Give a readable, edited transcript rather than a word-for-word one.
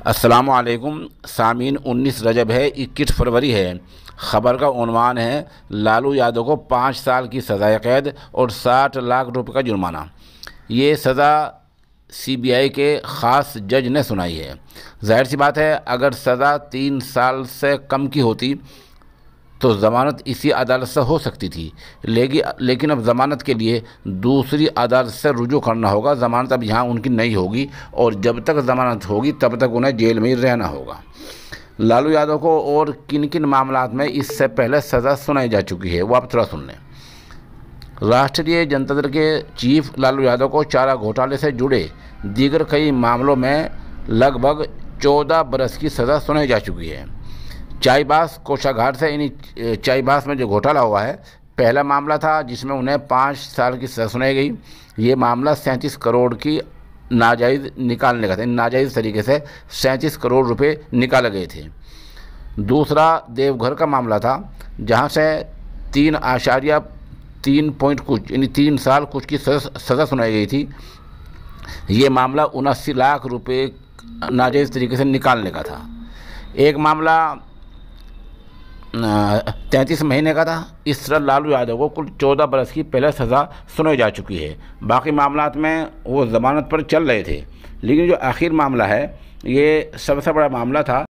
अस्सलामुअलैकुम सामीन। 19 रजब है, 21 फरवरी है। ख़बर का उन्वान है लालू यादव को 5 साल की सज़ाए क़ैद और 60 लाख रुपए का जुर्माना। ये सज़ा सीबीआई के ख़ास जज ने सुनाई है। जाहिर सी बात है, अगर सज़ा 3 साल से कम की होती तो ज़मानत इसी अदालत से हो सकती थी, लेकिन अब ज़मानत के लिए दूसरी अदालत से रुजू करना होगा। ज़मानत अब यहाँ उनकी नहीं होगी और जब तक ज़मानत होगी तब तक उन्हें जेल में ही रहना होगा। लालू यादव को और किन किन मामलात में इससे पहले सज़ा सुनाई जा चुकी है वो आप थोड़ा सुन लें। राष्ट्रीय जनता दल के चीफ लालू यादव को चारा घोटाले से जुड़े दीगर कई मामलों में लगभग 14 बरस की सज़ा सुनाई जा चुकी है। चाईबास कोषागार से यानी चाईबास में जो घोटाला हुआ है, पहला मामला था जिसमें उन्हें 5 साल की सज़ा सुनाई गई। ये मामला 37 करोड़ की नाजायज़ निकालने का था। नाजायज़ तरीके से 37 करोड़ रुपए निकाले गए थे। दूसरा देवघर का मामला था, जहां से 3.3 पॉइंट कुछ यानी 3 साल कुछ की सज़ा सुनाई गई थी। ये मामला 79 लाख रुपए नाजायज़ तरीके से निकालने का था। एक मामला 33 महीने का था। इस तरह लालू यादव को कुल 14 बरस की पहले सज़ा सुनाई जा चुकी है। बाकी मामलात में वो ज़मानत पर चल रहे थे, लेकिन जो आखिर मामला है ये सबसे बड़ा मामला था।